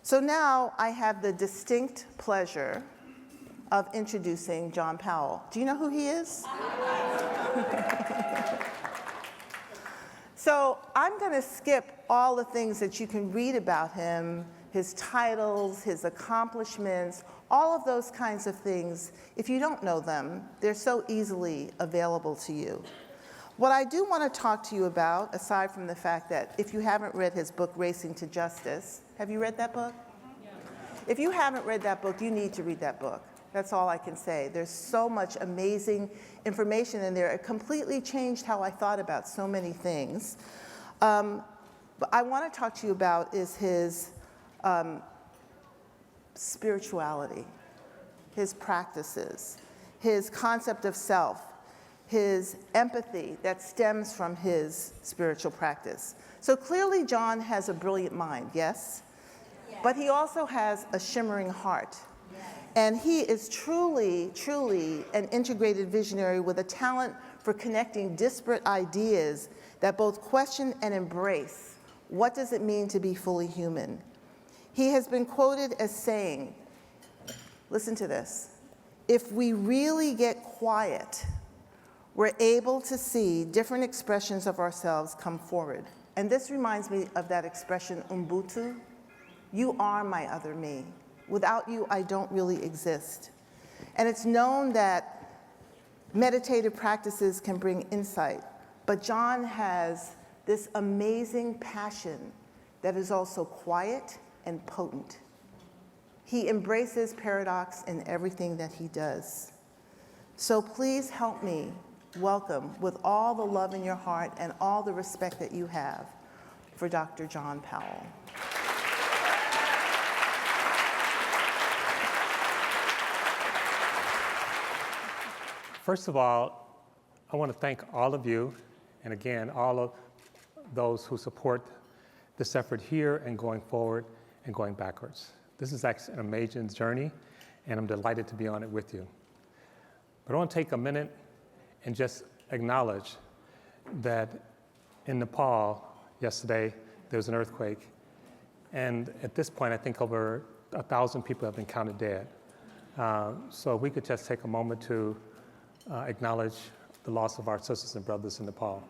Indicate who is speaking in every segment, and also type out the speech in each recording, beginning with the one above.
Speaker 1: So now I have the distinct pleasure of introducing John Powell. Do you know who he is? So I'm going to skip all the things that you can read about him, his titles, his accomplishments, all of those kinds of things. If you don't know them, they're so easily available to you. What I do want to talk to you about, aside from the fact that if you haven't read his book, Racing to Justice, have you read that book? Yeah. If you haven't read that book, you need to read that book. That's all I can say. There's so much amazing information in there. It completely changed how I thought about so many things. But I want to talk to you about is his spirituality, his practices, his concept of self, his empathy that stems from his spiritual practice. So clearly John has a brilliant mind, yes? Yes. But he also has a shimmering heart. Yes. And he is truly, truly an integrated visionary with a talent for connecting disparate ideas that both question and embrace what does it mean to be fully human. He has been quoted as saying, listen to this, if we really get quiet, we're able to see different expressions of ourselves come forward. And this reminds me of that expression, Ubuntu. You are my other me. Without you, I don't really exist. And it's known that meditative practices can bring insight, but John has this amazing passion that is also quiet and potent. He embraces paradox in everything that he does. So please help me welcome, with all the love in your heart and all the respect that you have, for Dr. John Powell.
Speaker 2: First of all, I want to thank all of you, and again, all of those who support this effort here and going forward and going backwards. This is actually an amazing journey, and I'm delighted to be on it with you. But I want to take a minute and just acknowledge that in Nepal yesterday, there was an earthquake, and at this point, I think over 1,000 people have been counted dead. So if we could just take a moment to acknowledge the loss of our sisters and brothers in Nepal.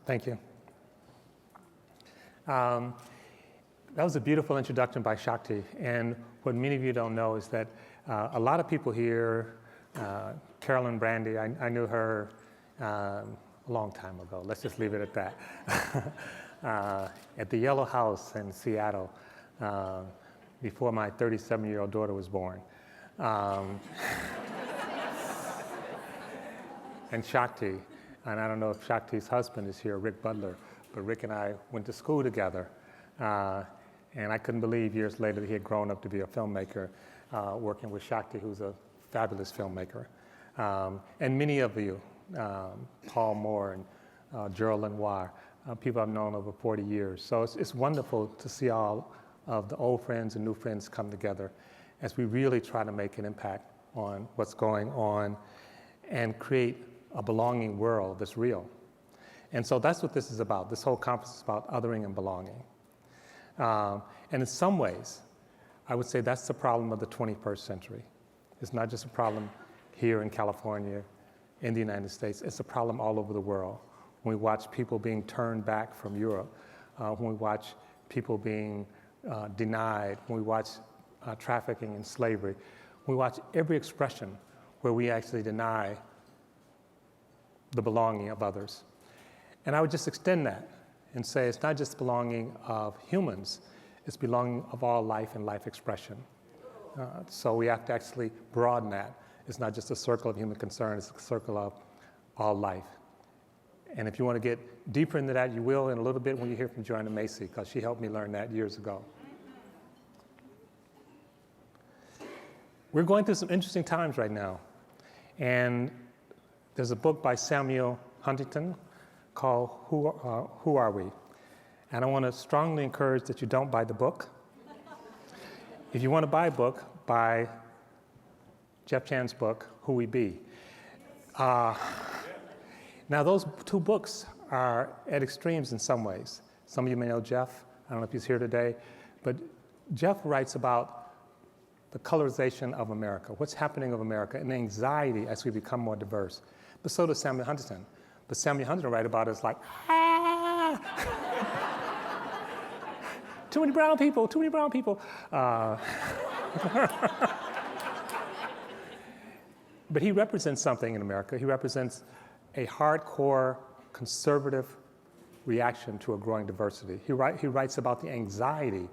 Speaker 2: Thank you. That was a beautiful introduction by Shakti, and what many of you don't know is that a lot of people here, Carolyn Brandy, I knew her a long time ago. Let's just leave it at that. At the Yellow House in Seattle, before my 37-year-old daughter was born. And Shakti, and I don't know if Shakti's husband is here, Rick Butler, but Rick and I went to school together. And I couldn't believe years later that he had grown up to be a filmmaker, working with Shakti, who's a fabulous filmmaker. And many of you, Paul Moore and Gerald Lenoir, people I've known over 40 years. So it's wonderful to see all of the old friends and new friends come together as we really try to make an impact on what's going on and create a belonging world that's real. And so that's what this is about. This whole conference is about othering and belonging. And in some ways, I would say that's the problem of the 21st century. It's not just a problem here in California, in the United States. It's a problem all over the world. When we watch people being turned back from Europe, when we watch people being denied, when we watch trafficking and slavery, we watch every expression where we actually deny the belonging of others. And I would just extend that and say it's not just belonging of humans, it's belonging of all life and life expression. So we have to actually broaden that. It's not just a circle of human concern, it's a circle of all life. And if you want to get deeper into that, you will in a little bit when you hear from Joanna Macy, because she helped me learn that years ago. We're going through some interesting times right now. And there's a book by Samuel Huntington called Who Are We? And I want to strongly encourage that you don't buy the book. If you want to buy a book, buy Jeff Chan's book, Who We Be. Now, those two books are at extremes in some ways. Some of you may know Jeff. I don't know if he's here today, but Jeff writes about the colorization of America, what's happening of America, and the anxiety as we become more diverse. But so does Samuel Huntington. But Samuel Huntington writes about it as like, ah! Too many brown people, too many brown people. But he represents something in America. He represents a hardcore conservative reaction to a growing diversity. He writes about the anxiety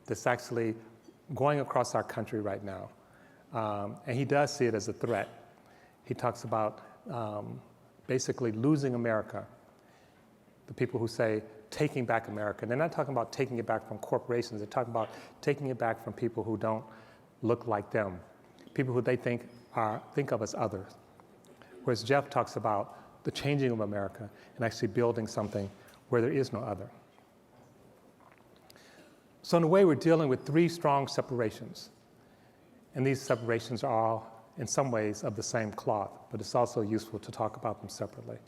Speaker 2: that's actually going across our country right now. And he does see it as a threat. He talks about basically losing America. The people who say taking back America, they're not talking about taking it back from corporations, they're talking about taking it back from people who don't look like them, people who they think of as others. Whereas Jeff talks about the changing of America and actually building something where there is no other. So in a way, we're dealing with three strong separations. And these separations are all, in some ways, of the same cloth, but it's also useful to talk about them separately.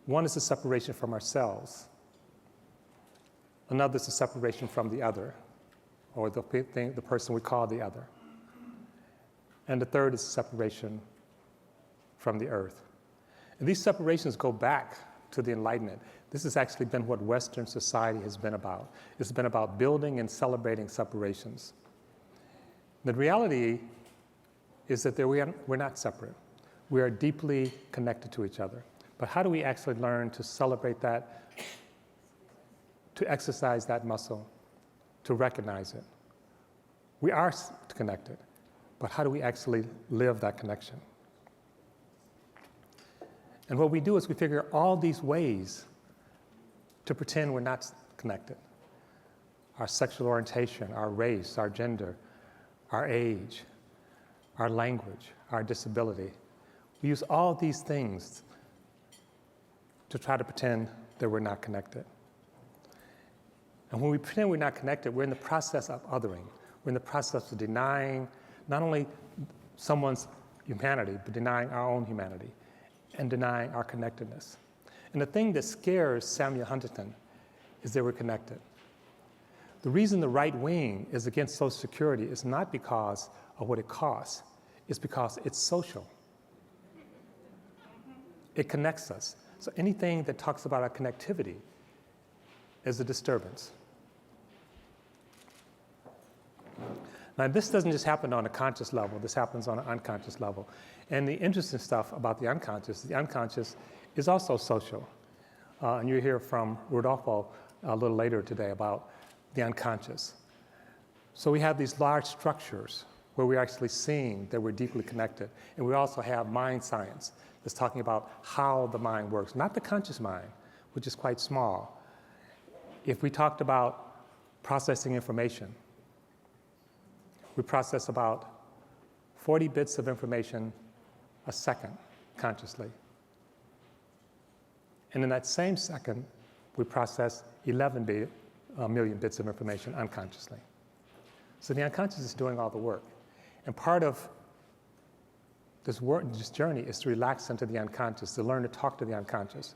Speaker 2: One is the separation from ourselves. Another is the separation from the other, or the person we call the other. And the third is the separation from the earth. And these separations go back to the Enlightenment. This has actually been what Western society has been about. It's been about building and celebrating separations. The reality is that we're not separate. We are deeply connected to each other. But how do we actually learn to celebrate that, to exercise that muscle, to recognize it? We are connected, but how do we actually live that connection? And what we do is we figure all these ways to pretend we're not connected. Our sexual orientation, our race, our gender, our age, our language, our disability. We use all these things to try to pretend that we're not connected. And when we pretend we're not connected, we're in the process of othering. We're in the process of denying not only someone's humanity, but denying our own humanity and denying our connectedness. And the thing that scares Samuel Huntington is that we're connected. The reason the right wing is against Social Security is not because of what it costs, it's because it's social. It connects us. So anything that talks about our connectivity is a disturbance. Now, this doesn't just happen on a conscious level, this happens on an unconscious level. And the interesting stuff about the unconscious is also social. And you'll hear from Rodolfo a little later today about the unconscious. So we have these large structures where we're actually seeing that we're deeply connected. And we also have mind science that's talking about how the mind works, not the conscious mind, which is quite small. If we talked about processing information, we process about 40 bits of information a second consciously. And in that same second, we process 11 million bits of information unconsciously. So the unconscious is doing all the work. And part of this journey is to relax into the unconscious, to learn to talk to the unconscious,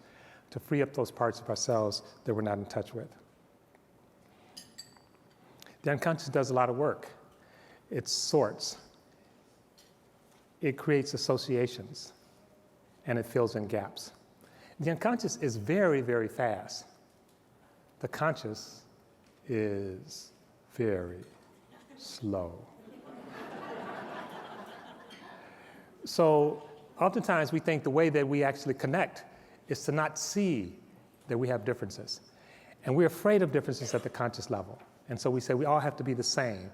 Speaker 2: to free up those parts of ourselves that we're not in touch with. The unconscious does a lot of work. It sorts, it creates associations, and it fills in gaps. The unconscious is very, very fast. The conscious is very slow. So oftentimes we think the way that we actually connect is to not see that we have differences. And we're afraid of differences at the conscious level. And so we say we all have to be the same.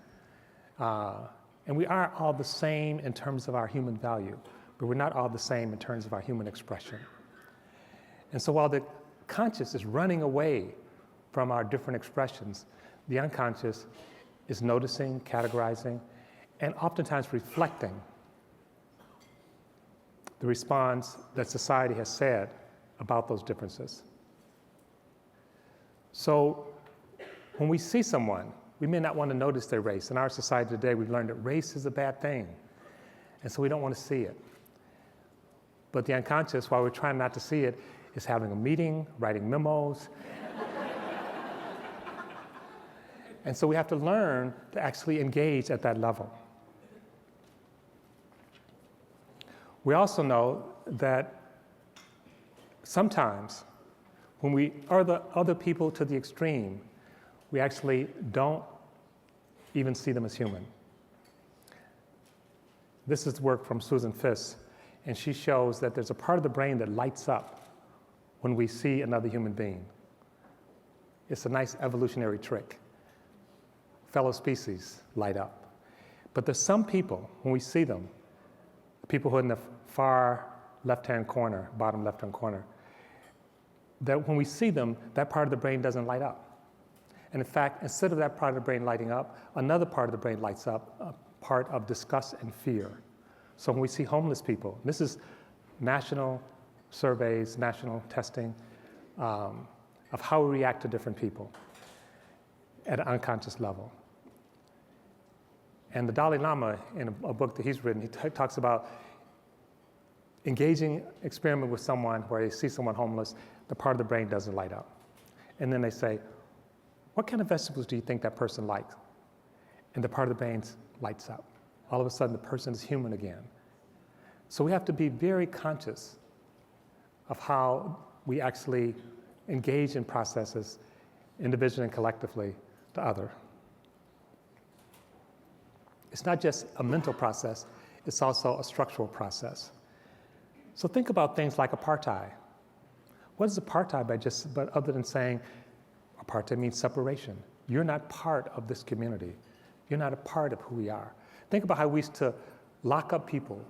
Speaker 2: And we are all the same in terms of our human value, but we're not all the same in terms of our human expression. And so while the conscious is running away from our different expressions, the unconscious is noticing, categorizing, and oftentimes reflecting the response that society has said about those differences. So when we see someone We may not want to notice their race. In our society today, we've learned that race is a bad thing, and so we don't want to see it. But the unconscious, while we're trying not to see it, is having a meeting, writing memos. And so we have to learn to actually engage at that level. We also know that sometimes when we are the other people to the extreme, we actually don't even see them as human. This is work from Susan Fiss, and she shows that there's a part of the brain that lights up when we see another human being. It's a nice evolutionary trick. Fellow species light up. But there's some people, when we see them, people who are in the far left-hand corner, bottom left-hand corner, that when we see them, that part of the brain doesn't light up. And in fact, instead of that part of the brain lighting up, another part of the brain lights up, a part of disgust and fear. So when we see homeless people, this is national surveys, national testing of how we react to different people at an unconscious level. And the Dalai Lama, in a book that he's written, he talks about engaging experiment with someone where they see someone homeless, the part of the brain doesn't light up. And then they say, what kind of vegetables do you think that person likes? And the part of the brain lights up. All of a sudden, the person is human again. So we have to be very conscious of how we actually engage in processes, individually and collectively, to other. It's not just a mental process, it's also a structural process. So think about things like apartheid. What is apartheid but other than saying apartheid means separation? You're not part of this community. You're not a part of who we are. Think about how we used to lock up people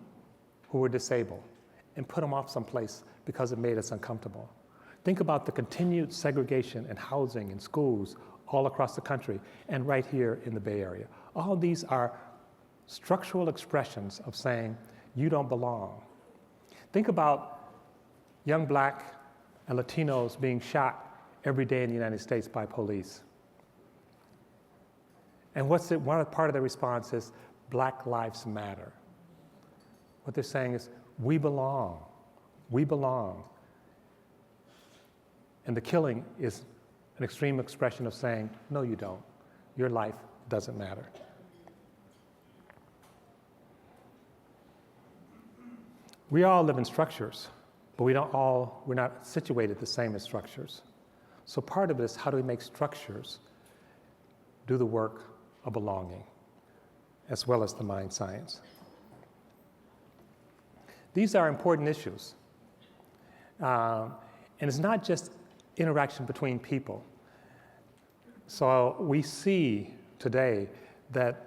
Speaker 2: who were disabled and put them off someplace because it made us uncomfortable. Think about the continued segregation in housing and schools all across the country and right here in the Bay Area. All these are structural expressions of saying, you don't belong. Think about young Black and Latinos being shot every day in the United States by police. And one part of the response is, Black lives matter. What they're saying is, we belong. We belong. And the killing is an extreme expression of saying, no, you don't. Your life doesn't matter. We all live in structures, but we're not situated the same as structures. So part of it is, how do we make structures do the work of belonging, as well as the mind science? These are important issues. And it's not just interaction between people. So we see today that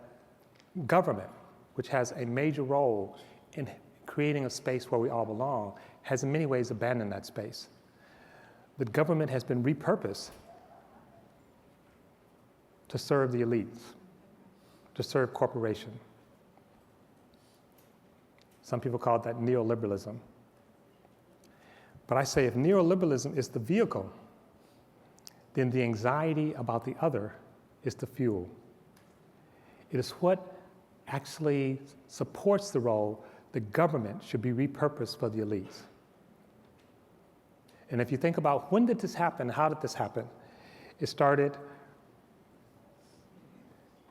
Speaker 2: government, which has a major role in creating a space where we all belong, has in many ways abandoned that space. The government has been repurposed to serve the elites, to serve corporation. Some people call that neoliberalism. But I say if neoliberalism is the vehicle, then the anxiety about the other is the fuel. It is what actually supports the role the government should be repurposed for the elites. And if you think about when did this happen, how did this happen? It started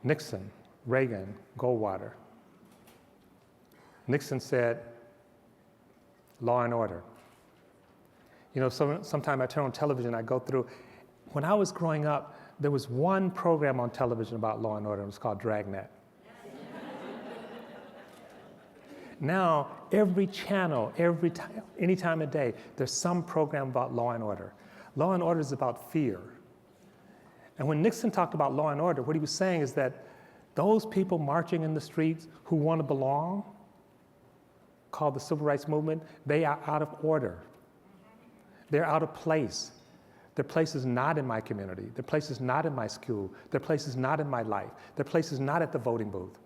Speaker 2: Nixon, Reagan, Goldwater. Nixon said, law and order. You know, sometime I turn on television, I go through. When I was growing up, there was one program on television about law and order. It was called Dragnet. Now, every channel, any time of day, there's some program about law and order. Law and order is about fear. And when Nixon talked about law and order, what he was saying is that those people marching in the streets who want to belong, called the Civil Rights Movement, they are out of order. They're out of place. Their place is not in my community. Their place is not in my school. Their place is not in my life. Their place is not at the voting booth.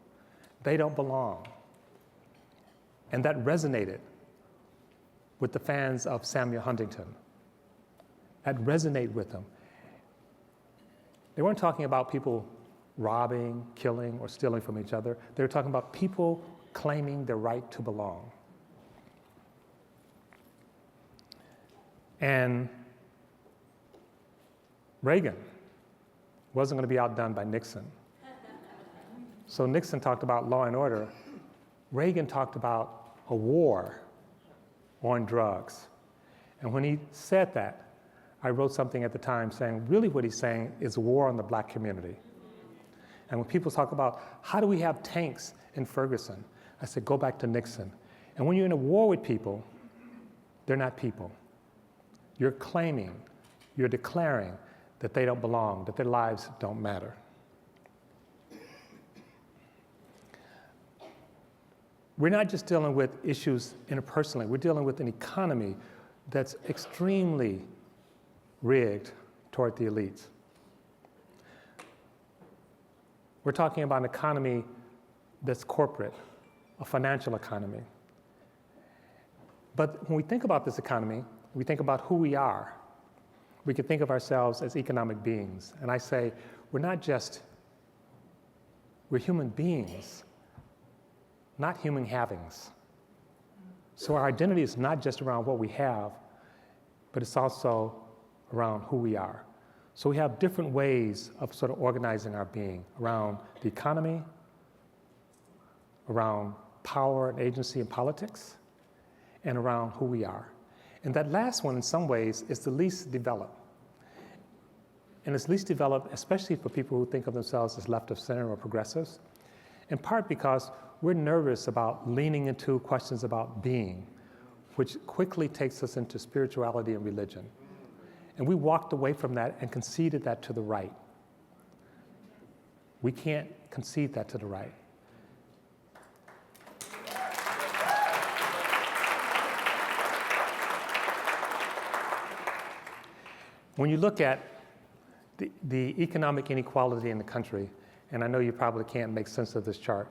Speaker 2: They don't belong. And that resonated with the fans of Samuel Huntington. That resonated with them. They weren't talking about people robbing, killing, or stealing from each other. They were talking about people claiming their right to belong. And Reagan wasn't going to be outdone by Nixon. So Nixon talked about law and order. Reagan talked about a war on drugs. And when he said that, I wrote something at the time saying, really what he's saying is a war on the black community. And when people talk about, how do we have tanks in Ferguson? I said, go back to Nixon. And when you're in a war with people, they're not people. You're claiming, you're declaring that they don't belong, that their lives don't matter. We're not just dealing with issues interpersonally, we're dealing with an economy that's extremely rigged toward the elites. We're talking about an economy that's corporate, a financial economy. But when we think about this economy, we think about who we are. We can think of ourselves as economic beings. And I say, we're human beings, not human havings. So our identity is not just around what we have, but it's also around who we are. So we have different ways of sort of organizing our being around the economy, around power and agency and politics, and around who we are. And that last one, in some ways, is the least developed. And it's least developed, especially for people who think of themselves as left of center or progressives, in part because we're nervous about leaning into questions about being, which quickly takes us into spirituality and religion. And we walked away from that and conceded that to the right. We can't concede that to the right. When you look at the economic inequality in the country, and I know you probably can't make sense of this chart,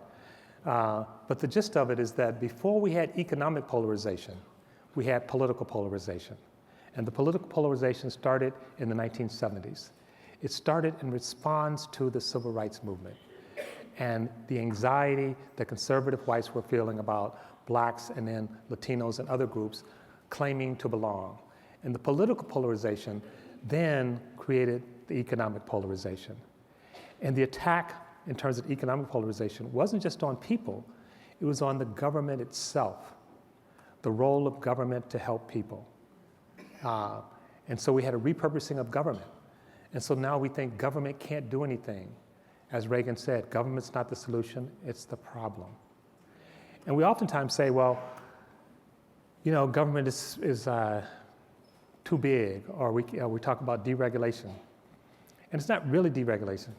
Speaker 2: but the gist of it is that before we had economic polarization, we had political polarization. And the political polarization started in the 1970s. It started in response to the civil rights movement and the anxiety that conservative whites were feeling about blacks and then Latinos and other groups claiming to belong. And the political polarization then created the economic polarization. And the attack in terms of economic polarization wasn't just on people, it was on the government itself, the role of government to help people. And so we had a repurposing of government. And so now we think government can't do anything. As Reagan said, government's not the solution, it's the problem. And we oftentimes say, well, you know, government is too big, or we talk about deregulation. And it's not really deregulation,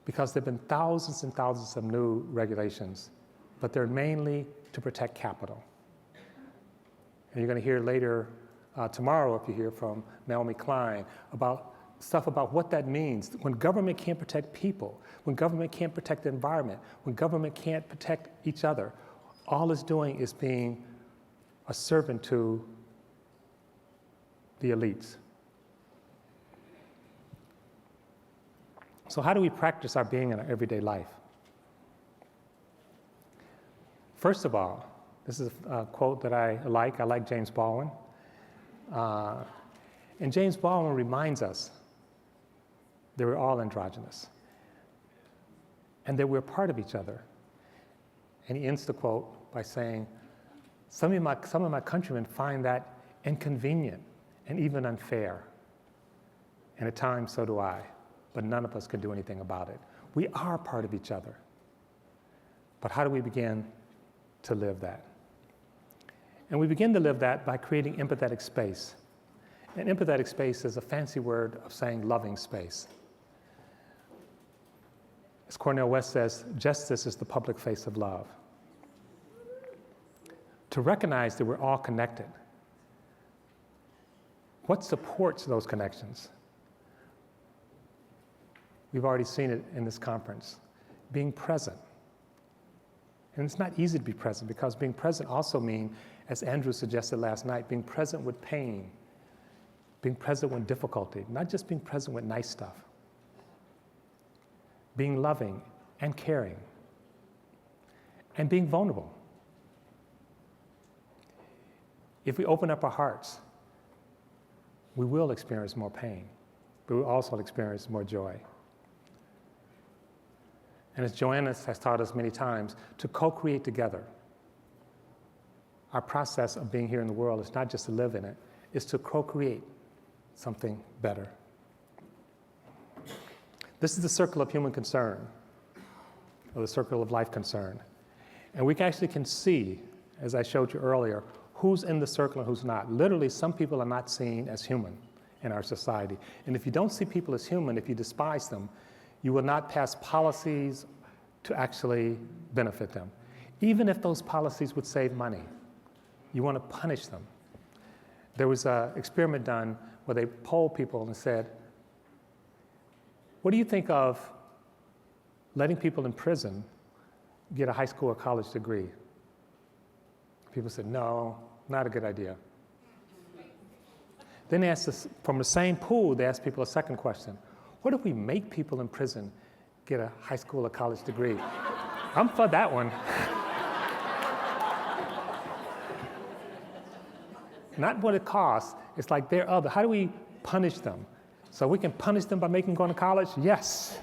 Speaker 2: because there have been thousands and thousands of new regulations, but they're mainly to protect capital. And you're going to hear later tomorrow, if you hear from Naomi Klein, about stuff about what that means. When government can't protect people, when government can't protect the environment, when government can't protect each other, all it's doing is being a servant to the elites. So how do we practice our being in our everyday life? First of all, this is a quote that I like James Baldwin. And James Baldwin reminds us that we're all androgynous and that we're part of each other. And he ends the quote by saying, some of my countrymen find that inconvenient and even unfair. And at times, so do I. But none of us can do anything about it. We are part of each other. But how do we begin to live that? And we begin to live that by creating empathetic space. And empathetic space is a fancy word of saying loving space. As Cornel West says, justice is the public face of love. To recognize that we're all connected. What supports those connections? We've already seen it in this conference. Being present. And it's not easy to be present, because being present also means, as Andrew suggested last night, being present with pain, being present with difficulty, not just being present with nice stuff. being loving and caring, and being vulnerable. If we open up our hearts, we will experience more pain, but we'll also experience more joy. And as Joanna has taught us many times, to co-create together. Our process of being here in the world is not just to live in it, it's to co-create something better. This is the circle of human concern, or the circle of life concern. And we actually can see, as I showed you earlier, who's in the circle and who's not. Literally, some people are not seen as human in our society. And if you don't see people as human, if you despise them, you will not pass policies to actually benefit them. Even if those policies would save money, you want to punish them. There was an experiment done where they polled people and said, what do you think of letting people in prison get a high school or college degree? People said, no, not a good idea. Then they asked us, from the same pool, they asked people a second question. What if we make people in prison get a high school or college degree? I'm for that one. Not what it costs, it's like they're other. How do we punish them? So we can punish them by making them go to college? Yes.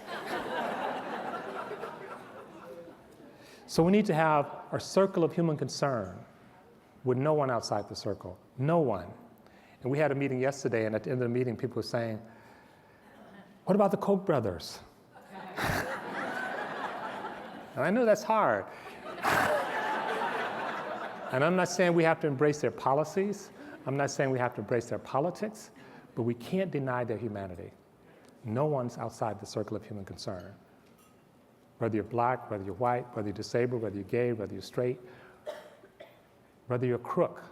Speaker 2: So we need to have a circle of human concern with no one outside the circle, no one. And we had a meeting yesterday, and at the end of the meeting, people were saying, what about the Koch brothers? And I know that's hard. And I'm not saying we have to embrace their policies. I'm not saying we have to embrace their politics, but we can't deny their humanity. No one's outside the circle of human concern. Whether you're black, whether you're white, whether you're disabled, whether you're gay, whether you're straight, whether you're a crook,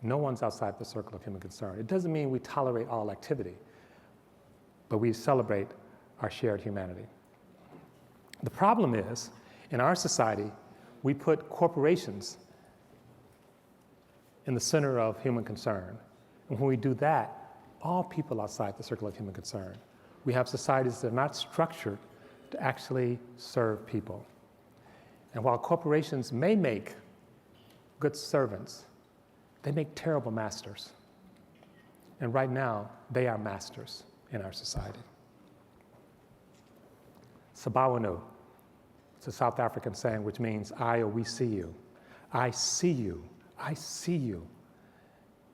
Speaker 2: no one's outside the circle of human concern. It doesn't mean we tolerate all activity, but we celebrate our shared humanity. The problem is, in our society, we put corporations in the center of human concern. And when we do that, all people outside the circle of human concern. We have societies that are not structured to actually serve people. And while corporations may make good servants, they make terrible masters. And right now, they are masters in our society. Sabawanu, it's a South African saying which means, I or we see you. I see you. I see you.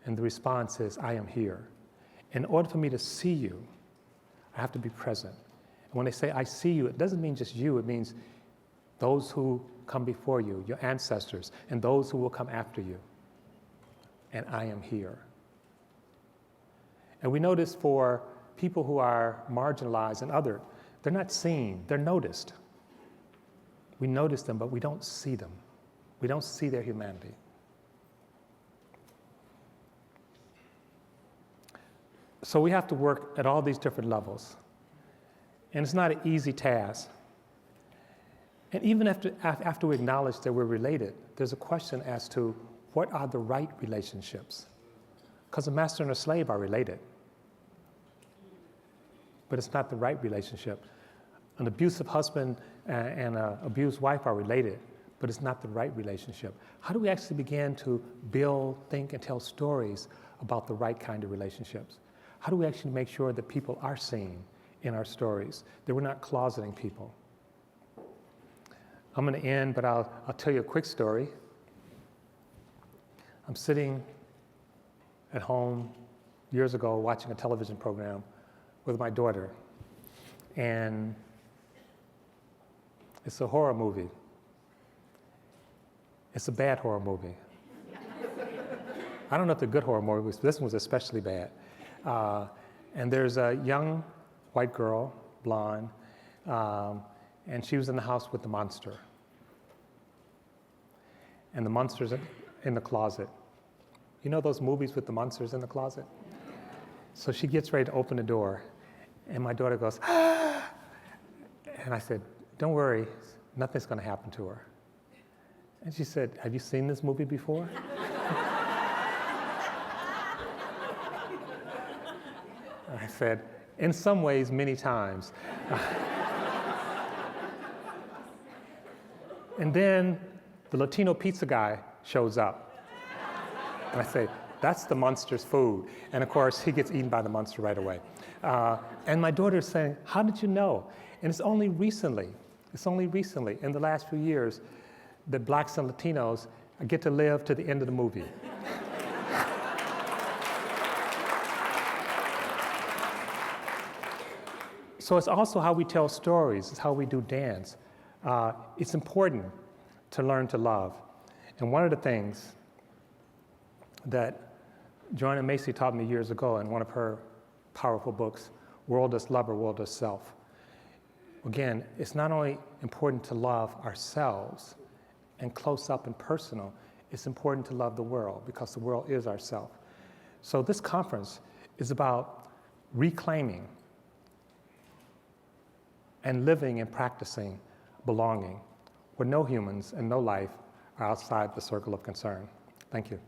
Speaker 2: And the response is, I am here. In order for me to see you, I have to be present. And when they say, I see you, it doesn't mean just you. It means those who come before you, your ancestors, and those who will come after you. And I am here. And we notice for people who are marginalized and othered, they're not seen, they're noticed. We notice them, but we don't see them. We don't see their humanity. So we have to work at all these different levels. And it's not an easy task. And even after we acknowledge that we're related, there's a question as to what are the right relationships? Because a master and a slave are related. But it's not the right relationship. An abusive husband and an abused wife are related, but it's not the right relationship. How do we actually begin to build, think, and tell stories about the right kind of relationships? How do we actually make sure that people are seen in our stories, that we're not closeting people? I'm going to end, but I'll tell you a quick story. I'm sitting at home years ago watching a television program with my daughter, and it's a horror movie. It's a bad horror movie. I don't know if they're good horror movies, but this one was especially bad. And there's a young white girl, blonde, and she was in the house with the monster. And the monster's in the closet. You know those movies with the monsters in the closet? So she gets ready to open the door, and my daughter goes, ah! And I said, don't worry, nothing's going to happen to her. And she said, have you seen this movie before? I said, In some ways, many times. And then the Latino pizza guy shows up. And I say, that's the monster's food. And of course, he gets eaten by the monster right away. And my daughter's saying, how did you know? And it's only recently, in the last few years, that blacks and Latinos get to live to the end of the movie. So it's also how we tell stories, it's how we do dance. It's important to learn to love. And one of the things that Joanna Macy taught me years ago in one of her powerful books, World as Lover, World as Self. Again, it's not only important to love ourselves and close up and personal, it's important to love the world because the world is ourself. So this conference is about reclaiming and living and practicing belonging, where no humans and no life are outside the circle of concern. Thank you.